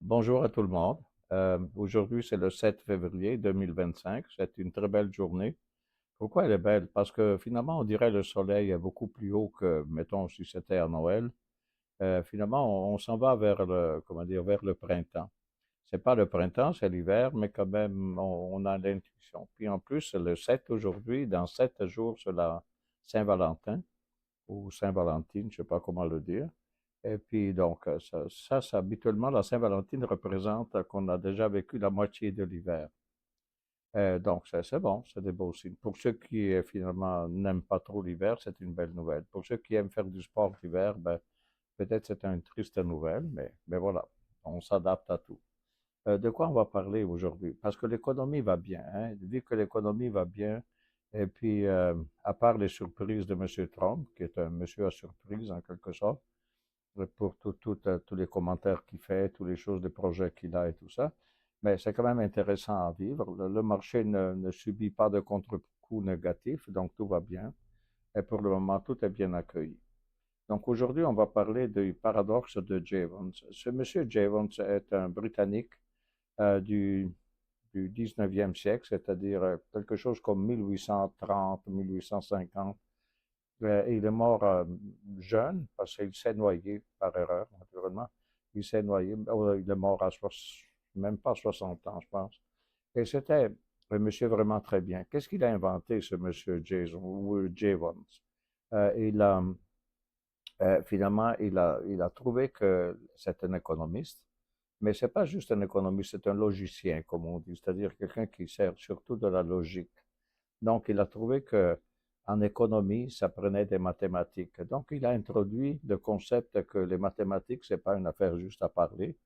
Bonjour à tout le monde. Aujourd'hui, c'est le 7 février 2025. C'est une très belle journée. Pourquoi elle est belle? Parce que finalement, on dirait le soleil est beaucoup plus haut que, mettons, si c'était à Noël. Finalement, on s'en va vers le, comment dire, vers le printemps. C'est pas le printemps, c'est l'hiver, mais quand même, on a l'intuition. Puis en plus, le 7 aujourd'hui, dans 7 jours, c'est la Saint-Valentin ou Saint-Valentine, je sais pas comment le dire. Et puis, donc, habituellement, la Saint-Valentin représente qu'on a déjà vécu la moitié de l'hiver. Donc, c'est bon, c'est des beaux signes. Pour ceux qui, finalement, n'aiment pas trop l'hiver, c'est une belle nouvelle. Pour ceux qui aiment faire du sport l'hiver, ben, peut-être c'est une triste nouvelle, mais voilà, on s'adapte à tout. De quoi on va parler aujourd'hui? Parce que l'économie va bien, hein. Vu que l'économie va bien, et puis, à part les surprises de M. Trump, qui est un monsieur à surprise en quelque sorte, pour tous les commentaires qu'il fait, toutes les choses, les projets qu'il a et tout ça. Mais c'est quand même intéressant à vivre. Le marché ne subit pas de contre-coup négatif, donc tout va bien. Et pour le moment, tout est bien accueilli. Donc aujourd'hui, on va parler du paradoxe de Jevons. Ce monsieur Jevons est un Britannique euh, du, du 19e siècle, c'est-à-dire quelque chose comme 1830, 1850. Il est mort jeune parce qu'il s'est noyé par erreur, naturellement. Il s'est noyé. Il est mort à même pas 60 ans, je pense. Et c'était un monsieur vraiment très bien. Qu'est-ce qu'il a inventé, ce monsieur Jason ou Jevons? Il a finalement, il a trouvé que c'est un économiste, mais c'est pas juste un économiste, c'est un logicien, comme on dit, c'est-à-dire quelqu'un qui sert surtout de la logique. Donc, il a trouvé que en économie, ça prenait des mathématiques. Donc, il a introduit le concept que les mathématiques, c'est pas une affaire juste à parler,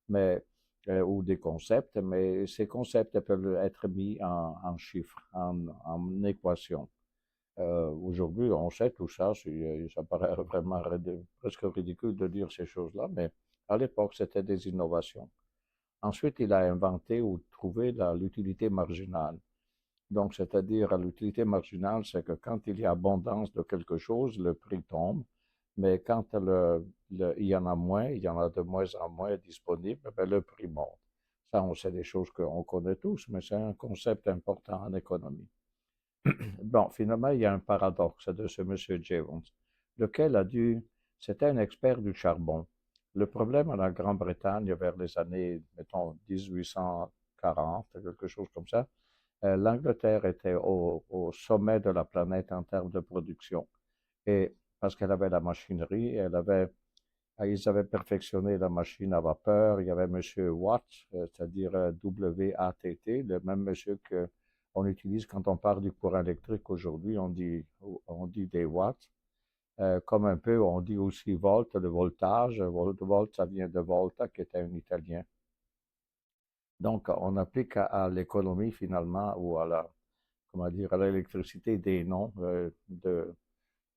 mais ou des concepts, mais ces concepts peuvent être mis en chiffres, en équations. Aujourd'hui, on sait tout ça, ça paraît vraiment presque ridicule de dire ces choses-là, mais à l'époque, c'était des innovations. Ensuite, il a inventé ou trouvé l'utilité marginale. Donc, c'est-à-dire, l'utilité marginale, c'est que quand il y a abondance de quelque chose, le prix tombe, mais quand il y en a moins, il y en a de moins en moins disponible, ben, le prix monte. Ça, on sait des choses qu'on connaît tous, mais c'est un concept important en économie. Bon, finalement, il y a un paradoxe de ce monsieur Jevons, lequel a dû, c'était un expert du charbon. Le problème en la Grande-Bretagne vers les années, mettons, 1840, quelque chose comme ça, l'Angleterre était au sommet de la planète en termes de production. Et parce qu'elle avait la machinerie, ils avaient perfectionné la machine à vapeur. Il y avait Monsieur Watt, c'est-à-dire W-A-T-T, le même monsieur que on utilise quand on parle du courant électrique aujourd'hui. On dit des watts. Comme un peu, on dit aussi volt, le voltage. Volt, ça vient de Volta, qui était un Italien. Donc, on applique à l'économie finalement, ou à la, comment dire, à l'électricité des noms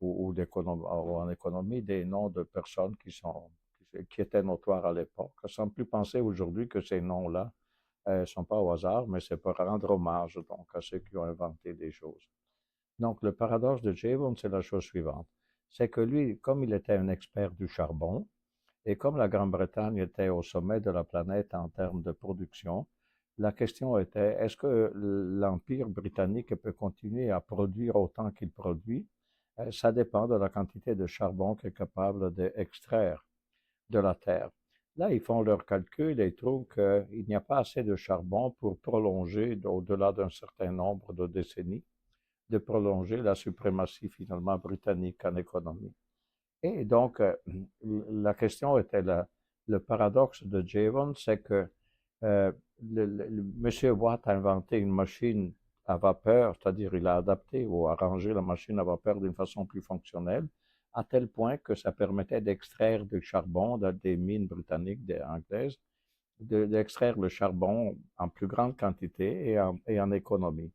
ou en économie des noms de personnes qui étaient notoires à l'époque, sans plus penser aujourd'hui que ces noms-là sont pas au hasard, mais c'est pour rendre hommage donc à ceux qui ont inventé des choses. Donc, le paradoxe de Jevons, c'est la chose suivante. C'est que lui, comme il était un expert du charbon, et comme la Grande-Bretagne était au sommet de la planète en termes de production, la question était, est-ce que l'Empire britannique peut continuer à produire autant qu'il produit? Ça dépend de la quantité de charbon qu'il est capable d'extraire de la terre. Là, ils font leurs calculs et ils trouvent qu'il n'y a pas assez de charbon pour prolonger, au-delà d'un certain nombre de décennies, de prolonger la suprématie finalement britannique en économie. Et donc, la question était le paradoxe de Jevons, c'est que euh, M. Watt a inventé une machine à vapeur, c'est-à-dire il a adapté ou arrangé la machine à vapeur d'une façon plus fonctionnelle, à tel point que ça permettait d'extraire du charbon dans des mines britanniques, anglaises, d'extraire le charbon en plus grande quantité et en économie.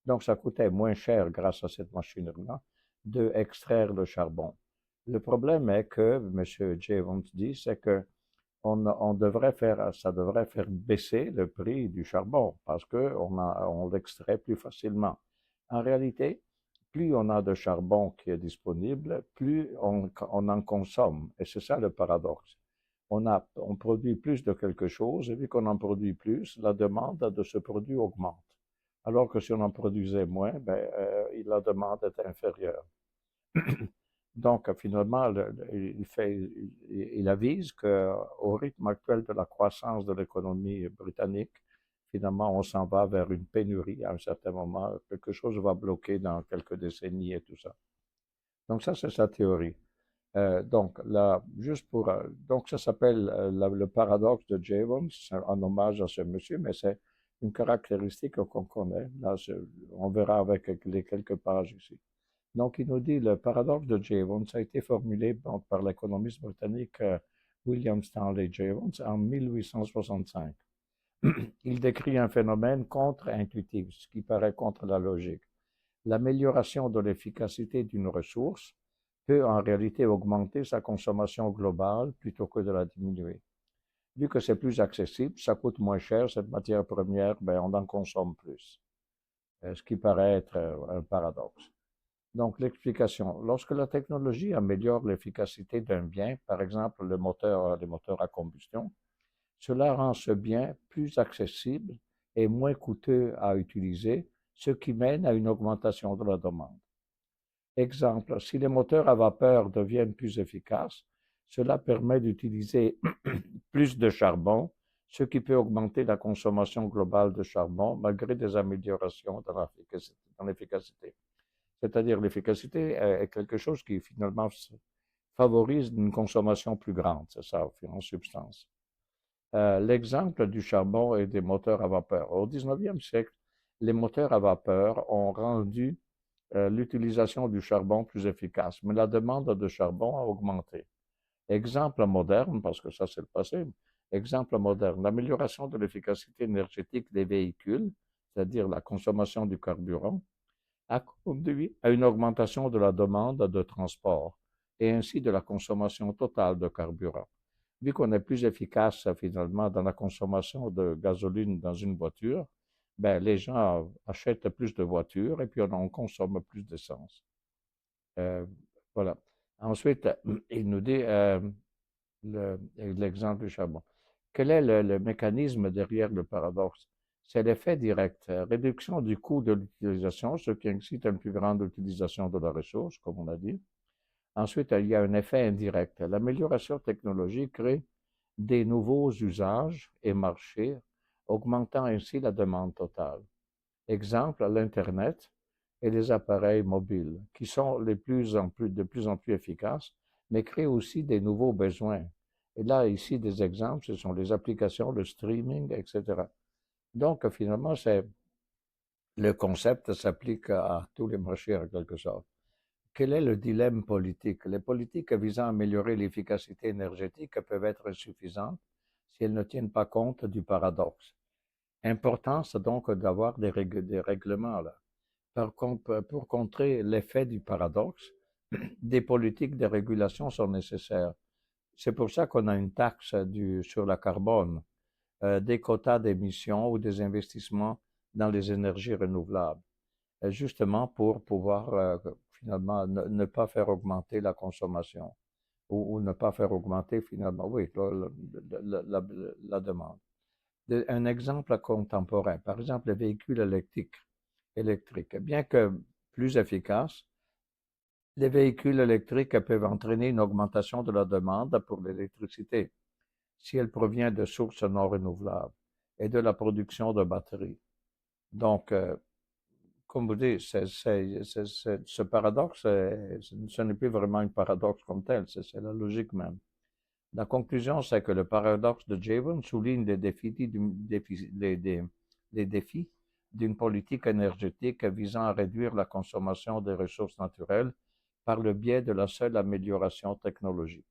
Donc, ça coûtait moins cher grâce à cette machinerie-là de extraire le charbon. Le problème est que, M. Jevons dit, c'est que ça devrait faire baisser le prix du charbon parce que on l'extrait plus facilement. En réalité, plus on a de charbon qui est disponible, plus on en consomme. Et c'est ça le paradoxe. on produit plus de quelque chose, et vu qu'on en produit plus, la demande de ce produit augmente. Alors que si on en produisait moins, ben, la demande est inférieure. Donc, finalement, il avise qu'au rythme actuel de la croissance de l'économie britannique, finalement, on s'en va vers une pénurie à un certain moment. Quelque chose va bloquer dans quelques décennies et tout ça. Donc, ça, c'est sa théorie. Donc, là, donc ça s'appelle le paradoxe de Jevons, c'est un hommage à ce monsieur, mais c'est une caractéristique qu'on connaît. Là, on verra avec les quelques pages ici. Donc, il nous dit le paradoxe de Jevons a été formulé donc, par l'économiste britannique William Stanley Jevons en 1865. Il décrit un phénomène contre-intuitif, ce qui paraît contre la logique. L'amélioration de l'efficacité d'une ressource peut en réalité augmenter sa consommation globale plutôt que de la diminuer. Vu que c'est plus accessible, ça coûte moins cher, cette matière première, ben, on en consomme plus. Ce qui paraît être un paradoxe. Donc, l'explication. Lorsque la technologie améliore l'efficacité d'un bien, par exemple les moteurs à combustion, cela rend ce bien plus accessible et moins coûteux à utiliser, ce qui mène à une augmentation de la demande. Exemple, si les moteurs à vapeur deviennent plus efficaces, cela permet d'utiliser plus de charbon, ce qui peut augmenter la consommation globale de charbon malgré des améliorations dans l'efficacité. C'est-à-dire l'efficacité est quelque chose qui finalement favorise une consommation plus grande, c'est ça en substance. L'exemple du charbon et des moteurs à vapeur. Au 19e siècle, les moteurs à vapeur ont rendu l'utilisation du charbon plus efficace, mais la demande de charbon a augmenté. Exemple moderne, parce que ça c'est le passé, exemple moderne, l'amélioration de l'efficacité énergétique des véhicules, c'est-à-dire la consommation du carburant, a conduit à une augmentation de la demande de transport et ainsi de la consommation totale de carburant. Vu qu'on est plus efficace finalement dans la consommation de gasoline dans une voiture, ben, les gens achètent plus de voitures et puis on consomme plus d'essence. Euh, voilà. Ensuite, il nous dit l'exemple du charbon. Quel est le mécanisme derrière le paradoxe? C'est l'effet direct, réduction du coût de l'utilisation, ce qui incite à une plus grande utilisation de la ressource, comme on a dit. Ensuite, il y a un effet indirect. L'amélioration technologique crée des nouveaux usages et marchés, augmentant ainsi la demande totale. Exemple, l'Internet et les appareils mobiles, qui sont de plus en plus efficaces, mais créent aussi des nouveaux besoins. Et là, ici, des exemples, ce sont les applications, le streaming, etc. Donc, finalement, le concept s'applique à tous les marchés en quelque sorte. Quel est le dilemme politique? Les politiques visant à améliorer l'efficacité énergétique peuvent être insuffisantes si elles ne tiennent pas compte du paradoxe. Importance donc d'avoir des règlements là. Par contre, pour contrer l'effet du paradoxe, des politiques de régulation sont nécessaires. C'est pour ça qu'on a une taxe sur la carbone, des quotas d'émissions ou des investissements dans les énergies renouvelables, justement pour pouvoir finalement ne pas faire augmenter la consommation ou ne pas faire augmenter finalement, oui, la demande. Un exemple contemporain, par exemple les véhicules électriques. Bien que plus efficaces, les véhicules électriques peuvent entraîner une augmentation de la demande pour l'électricité si elle provient de sources non renouvelables et de la production de batteries. Donc, comme vous dites, ce paradoxe, ce n'est plus vraiment un paradoxe comme tel, c'est la logique même. La conclusion, c'est que le paradoxe de Jevons souligne les défis d'une politique énergétique visant à réduire la consommation des ressources naturelles par le biais de la seule amélioration technologique.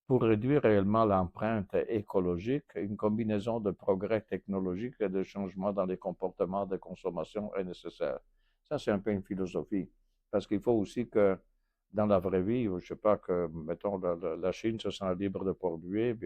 Pour réduire réellement l'empreinte écologique, une combinaison de progrès technologiques et de changements dans les comportements de consommation est nécessaire. Ça, c'est un peu une philosophie. Parce qu'il faut aussi que dans la vraie vie, je ne sais pas que, mettons, la Chine se sent libre de polluer,